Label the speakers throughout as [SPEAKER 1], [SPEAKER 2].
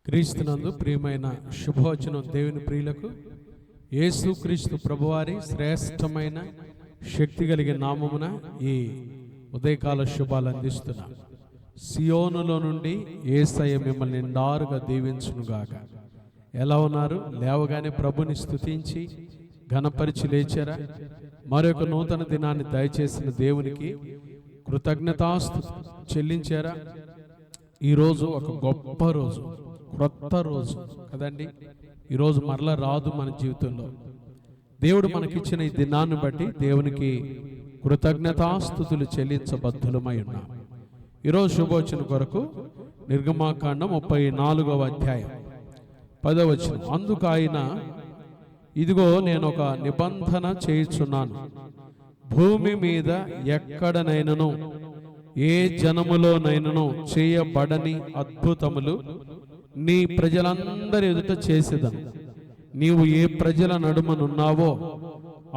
[SPEAKER 1] క్రీస్తునందు ప్రియమైన శుభవచనం దేవుని ప్రియులకు యేసుక్రీస్తు ప్రభువారి శ్రేష్టమైన శక్తి కలిగిన నామమున ఈ ఉదయకాల శుభాలు అందిస్తున్నా. సియోనులో నుండి యేసయ్య మిమ్మల్ని నిండారుగా దీవించునుగాక. ఎలా ఉన్నారు? లేవగానే ప్రభుని స్తుతించి ఘనపరిచి లేచారా? మరొక నూతన దినాన్ని దయచేసిన దేవునికి కృతజ్ఞతాస్తుతి చెల్లించారా? ఈరోజు ఒక గొప్ప రోజు, క్రొత్త రోజు కదండి. ఈరోజు మరలా రాదు మన జీవితంలో. దేవుడు మనకిచ్చిన ఈ దినాన్ని బట్టి దేవునికి కృతజ్ఞతాస్తుతులు చెల్లించబద్ధులమై ఉన్నాం. ఈరోజు శుభవచనం కొరకు నిర్గమాకాండం 34వ అధ్యాయం 10వ వచనం. అందుకు ఆయన, ఇదిగో నేను ఒక నిబంధన చేయుచున్నాను, భూమి మీద ఎక్కడనైనను ఏ జనములోనైనను చేయబడని అద్భుతములు నీ ప్రజలందరి ఎదుట చేసేదను. నీవు ఏ ప్రజల నడుమనున్నావో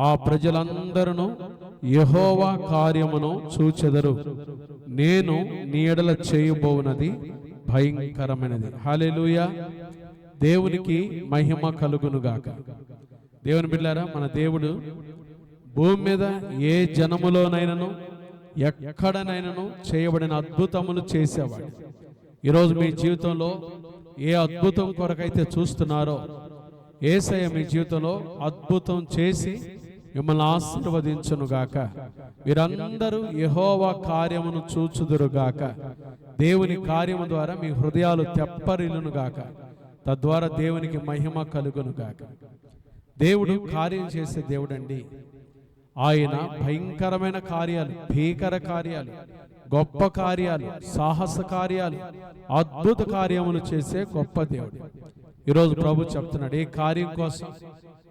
[SPEAKER 1] ఆ ప్రజలందరూ యెహోవా కార్యమును చూచెదరు. నేను నీ ఎడల చేయబోవునది భయంకరమైనది. హల్లెలూయా. దేవునికి మహిమ కలుగునుగాక. దేవుని బిడ్డలారా, మన దేవుడు భూమి మీద ఏ జనములోనైనను ఎక్కడనైనను చేయబడిన అద్భుతములు చేసేవాడు. ఈరోజు మీ జీవితంలో ఏ అద్భుతం కొరకైతే చూస్తున్నారో, యేసయ్య మీ జీవితంలో అద్భుతం చేసి మిమ్మల్ని ఆశీర్వదించునుగాక. మీరందరూ యెహోవా కార్యమును చూచుదురుగాక. దేవుని కార్యము ద్వారా మీ హృదయాలు తెప్పరిల్లునుగాక. తద్వారా దేవునికి మహిమ కలుగునుగాక. దేవుడు కార్యం చేసే దేవుడండి. ఆయన భయంకరమైన కార్యాలు, భీకర కార్యాలు, గొప్ప కార్యాలు, సాహస కార్యాలు, అద్భుత కార్యములు చేసే గొప్ప దేవుడు. ఈరోజు ప్రభు చెప్తున్నాడు, ఏ కార్యం కోసం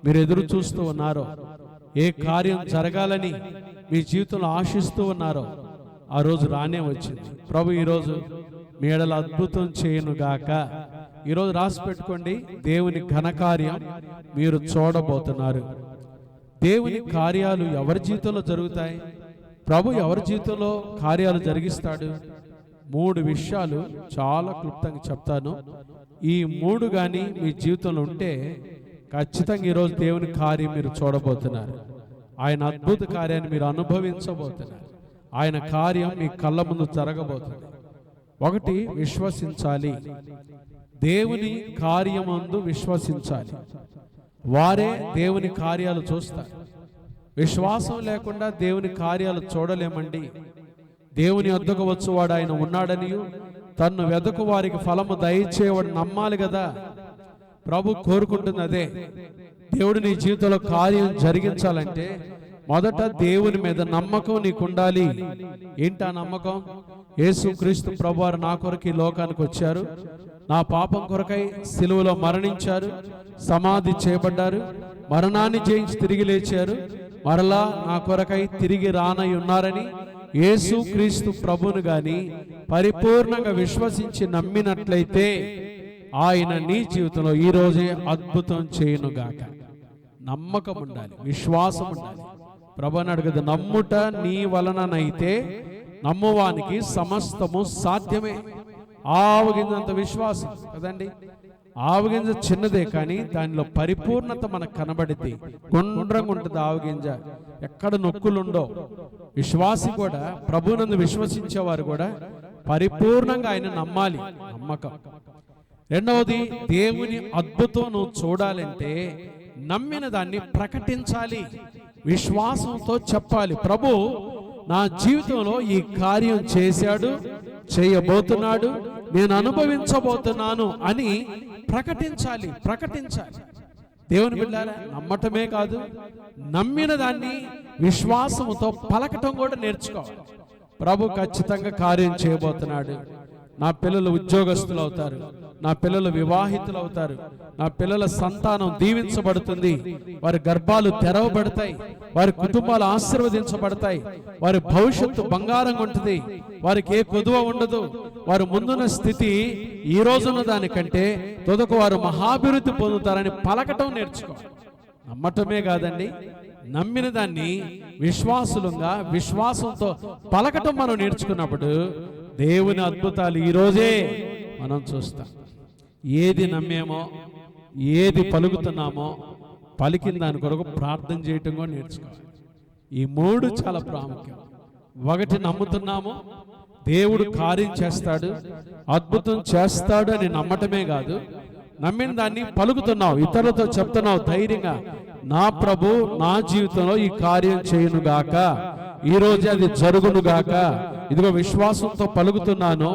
[SPEAKER 1] మీరు ఎదురు చూస్తూ ఉన్నారో, ఏ కార్యం జరగాలని మీ జీవితంలో ఆశిస్తూ ఉన్నారో, ఆ రోజు రానే వచ్చింది. ప్రభు ఈరోజు మీ ఎడల అద్భుతం చేయనుగాక. ఈరోజు రాసి పెట్టుకోండి, దేవుని ఘనకార్యం మీరు చూడబోతున్నారు. దేవుని కార్యాలు ఎవరి జీవితంలో జరుగుతాయి? ప్రభు ఎవరి జీవితంలో కార్యాలు జరిగిస్తాడు? 3 విషయాలు చాలా క్లుప్తంగా చెప్తాను. ఈ 3 కానీ మీ జీవితంలో ఉంటే ఖచ్చితంగా ఈరోజు దేవుని కార్యం మీరు చూడబోతున్నారు. ఆయన అద్భుత కార్యాన్ని మీరు అనుభవించబోతున్నారు. ఆయన కార్యం మీ కళ్ళ ముందు జరగబోతుంది. 1, విశ్వసించాలి. దేవుని కార్యమందు విశ్వసించాలి. వారే దేవుని కార్యాలు చూస్తారు. విశ్వాసం లేకుండా దేవుని కార్యాలు చూడలేమండి. దేవుని వద్దకు వచ్చువాడు ఆయన ఉన్నాడనియు తన్ను వెదకు వారికి ఫలము దయచేవాడు నమ్మాలి కదా. ప్రభు కోరుకుంటుంది అదే. దేవుడు నీ జీవితంలో కార్యం జరిగించాలంటే మొదట దేవుని మీద నమ్మకం నీకు ఉండాలి. ఏంటా నమ్మకం? యేసుక్రీస్తు ప్రభువారు నా కొరకు ఈ లోకానికి వచ్చారు, నా పాపం కొరకై సిలువలో మరణించారు, సమాధి చేయబడ్డారు, మరణాన్ని జయించి తిరిగి లేచారు, మరలా నా కొరకై తిరిగి రానై ఉన్నారని యేసుక్రీస్తు ప్రభువును గాని పరిపూర్ణంగా విశ్వసించి నమ్మినట్లయితే ఆయన నీ జీవితంలో ఈ రోజే అద్భుతం చేయనుగాక. నమ్మకం ఉండాలి, విశ్వాసం ఉండాలి. ప్రభువుని అడుగుదు, నమ్ముట నీ వలననైతే నమ్మువానికి సమస్తము సాధ్యమే. ఆవగింజంత విశ్వాసం కదండి. ఆవగింజ చిన్నదే, కానీ దానిలో పరిపూర్ణత మనకు కనబడితే గుండ్రంగా ఉంటుంది ఆవగింజ, ఎక్కడ నొక్కులుండో. విశ్వాసి కూడా, ప్రభువునందు విశ్వసించేవారు కూడా పరిపూర్ణంగా ఆయన నమ్మాలి. నమ్మకం. 2వది, దేవుని అద్భుతం నువ్వు చూడాలంటే నమ్మిన దాన్ని ప్రకటించాలి. విశ్వాసంతో చెప్పాలి, ప్రభు నా జీవితంలో ఈ కార్యం చేశాడు, చేయబోతున్నాడు, నేను అనుభవించబోతున్నాను అని ప్రకటించాలి. దేవుని బిడ్డలారా, నమ్మటమే కాదు, నమ్మిన దాన్ని విశ్వాసముతో పలకటం కూడా నేర్చుకోవాలి. ప్రభు ఖచ్చితంగా కార్యం చేయబోతున్నాడు. నా పిల్లలు ఉద్యోగస్తులు అవుతారు, నా పిల్లలు వివాహితులు అవుతారు, నా పిల్లల సంతానం దీవించబడుతుంది, వారి గర్భాలు తెరవబడతాయి, వారి కుటుంబాలు ఆశీర్వదించబడతాయి, వారి భవిష్యత్తు బంగారంగా ఉంటుంది, వారికి ఏ కొదువ ఉండదు, వారు ముందున్న స్థితి ఈ రోజున్న దానికంటే తొదకు వారు మహాభివృద్ధి పొందుతారని పలకటం నేర్చుకోవాలి. నమ్మటమే కాదండి, నమ్మిన దాన్ని విశ్వాసులుగా విశ్వాసంతో పలకటం మనం నేర్చుకున్నప్పుడు దేవుని అద్భుతాలు ఈరోజే మనం చూస్తాం. ఏది నమ్మేమో, ఏది పలుకుతున్నామో పలికిన దాని కొరకు ప్రార్థన చేయటం కూడా నేర్చుకోవాలి. ఈ మూడు చాలా ప్రాముఖ్యం. ఒకటి, నమ్ముతున్నాము, దేవుడు కార్యం చేస్తాడు, అద్భుతం చేస్తాడు అని నమ్మటమే కాదు, నమ్మిన దాన్ని పలుకుతున్నావు, ఇతరులతో చెప్తున్నావు ధైర్యంగా, నా ప్రభు నా జీవితంలో ఈ కార్యం చేయునుగాక, ఈ రోజే అది జరుగునుగాక, ఇదిగో విశ్వాసంతో పలుకుతున్నాను.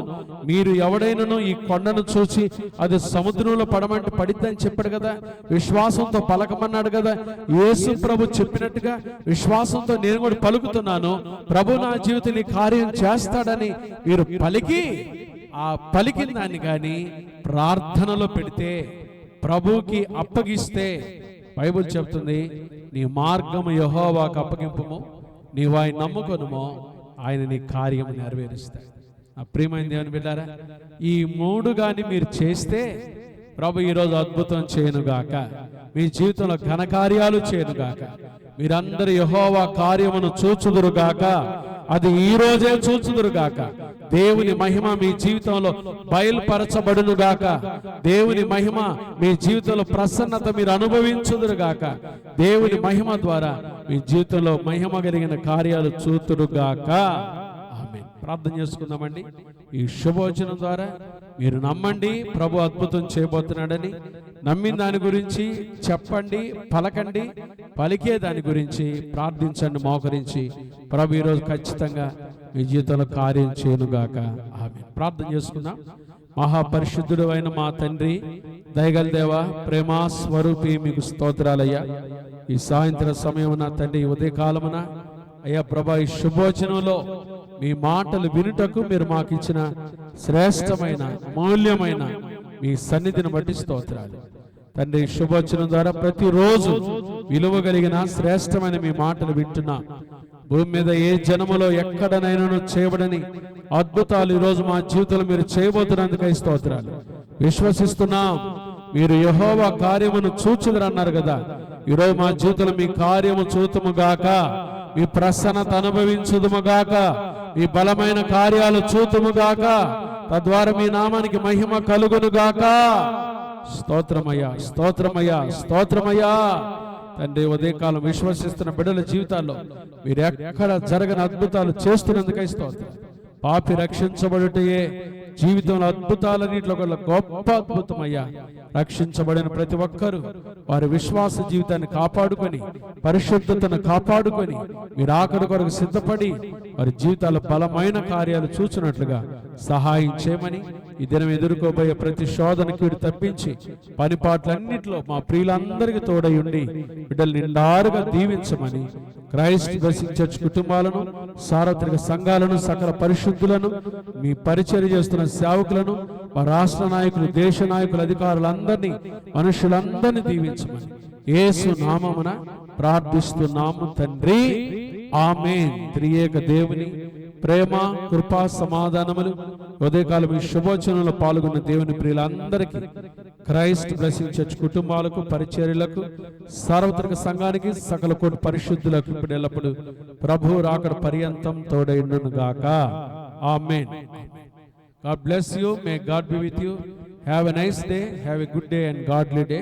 [SPEAKER 1] మీరు ఎవడైనాను ఈ కొండను చూసి అది సముద్రంలో పడమంటే పడిద్దని చెప్పాడు కదా, విశ్వాసంతో పలకమన్నాడు కదా. యేసు ప్రభు చెప్పినట్టుగా విశ్వాసంతో నేను కూడా పలుకుతున్నాను, ప్రభు నా జీవితంలో ఈ కార్యం చేస్తాడని మీరు పలికి, ఆ పలికిన దాన్ని కానీ ప్రార్థనలో పెడితే, ప్రభువుకి అప్పగిస్తే, బైబిల్ చెప్తుంది, నీ మార్గము యెహోవాకు అప్పగింపుము, నీవు ఆయన నమ్ముకొనుమో, ఆయన నీ కార్యము నెరవేరుస్తాడు. ఆ ప్రియమైన దేవుని బిడ్డారా, ఈ మూడు కానీ మీరు చేస్తే ప్రభు ఈరోజు అద్భుతం చేయనుగాక, మీ జీవితంలో ఘనకార్యాలు చేయనుగాక, మీరందరూ యెహోవా కార్యమును చూచుదురుగాక, అది ఈ రోజే చూచుదురుగాక, దేవుని మహిమ మీ జీవితంలో బయలుపరచబడునుగాక, దేవుని మహిమ మీ జీవితంలో ప్రసన్నత మీరు అనుభవించుదురుగాక, దేవుని మహిమ ద్వారా మీ జీవితంలో మహిమ కలిగిన కార్యాలు చూతురుగాక. ఆమేన్. ప్రార్థన చేసుకుందామండి. ఈ శుభవచనం ద్వారా మీరు నమ్మండి, ప్రభు అద్భుతం చేయబోతున్నాడని. నమ్మిన దాని గురించి చెప్పండి, పలకండి, పలికే దాని గురించి ప్రార్థించండి, మోకరించి. ప్రభు ఈరోజు ఖచ్చితంగా మీ జీవితంలో కార్యం చేయనుగాక. ఆమేన్. ప్రార్థన చేసుకుందాం. మహాపరిశుద్ధుడు అయిన మా తండ్రి, దయగల దేవా, ప్రేమా స్వరూపి, మీకు స్తోత్రాలయ్యా. ఈ సాయంత్రం సమయమున తండ్రి, ఉదయకాలమున అయ్యా ప్రభా, ఈ శుభవచనంలో మీ మాటలు వినుటకు మీరు మాకు ఇచ్చిన శ్రేష్టమైన మూల్యమైన మీ సన్నిధిని బట్టి స్తోత్రాలు తండ్రి. శుభవచనం ద్వారా ప్రతిరోజు విలువ కలిగిన శ్రేష్టమైన మీ మాటలు వింటున్నా. భూమి మీద ఏ జనములో ఎక్కడనైనా చేయబడని అద్భుతాలు ఈరోజు మా జీవితంలో మీరు చేయబోతున్నందుకై స్తోత్రాలు. విశ్వసిస్తున్నాం, మీరు యెహోవా కార్యమును చూచుదురన్నారు కదా. ఈరోజు మా జీవితంలో మీ కార్యము చూతుముగాక, మీ ప్రసన్నత అనుభవించుదుముగాక, మీ బలమైన కార్యాలు చూతుముగాక, తద్వారా మీ నామానికి మహిమ కలుగునుగాక. స్తోత్రమయ్యా, స్తోత్రమయ్యా, స్తోత్రమయ్యా. తండ్రి, ఉదయకాలం విశ్వసిస్తున్న బిడ్డల జీవితాల్లో మీరు ఎక్కడ జరగని అద్భుతాలు చేస్తున్నందుకై స్తోత్రం. పాపి రక్షించబడుటయే జీవితంలో అద్భుతాలన్నింటిలో గొప్ప అద్భుతమయ్యా. రక్షించబడిన ప్రతి ఒక్కరూ వారి విశ్వాస జీవితాన్ని కాపాడుకొని, పరిశుద్ధతను కాపాడుకొని, మీరు ఆఖరి కొరకు సిద్ధపడి వారి జీవితాల బలమైన కార్యాలు చూచినట్లుగా సహాయం చేయమని, ఈ దినం ఎదుర్కోబోయే ప్రతి శోధనకి వీడు తప్పించి పనిపాట్లన్నింటిలో మా ప్రియులందరికీ తోడై ఉండి బిడ్డలు నిండారుగా దీవించమని, క్రైస్ట్ బ్లెస్సింగ్ చర్చ్ కుటుంబాలను, సార్వత్రిక సంఘాలను, సకల పరిశుద్ధులను, మీ పరిచర్య చేస్తున్న సేవకులను, మా రాష్ట్ర నాయకులు, దేశ నాయకులు, అధికారులందరినీ, మనుషులందరినీ దీవించమని యేసు నామమున ప్రార్థిస్తున్నాము తండ్రి. ఆమేన్. త్రియేక దేవుని ప్రేమ, కృపా, సమాధానములు ఉదయకాలం ఈ శుభోచనంలో పాల్గొన్న దేవుని ప్రియులందరికీ, క్రైస్ట్ బ్లెస్సింగ్ చర్చ్ కుటుంబాలకు, పరిచర్యలకు, సార్వత్రిక సంఘానికి, సకల కోటి పరిశుద్ధులకు ఇప్పుడు ఎల్లప్పుడు ప్రభు రాకడ పర్యంతం తోడైండును గాక. ఆమేన్. God bless you. May God be with you. Have a nice day. Have a good day and godly day.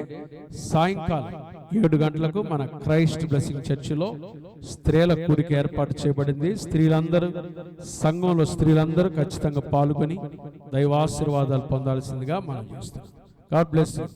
[SPEAKER 1] సాయంకాలం 7 గంటలకు మన క్రైస్ట్ బ్లెస్సింగ్ చర్చిలో స్త్రీల కూడిక ఏర్పాటు చేయబడింది. స్త్రీలందరూ, సంఘంలో స్త్రీలందరూ ఖచ్చితంగా పాల్గొని దైవాశీర్వాదాలు పొందాల్సిందిగా మనం చేస్తున్నాం. God bless you.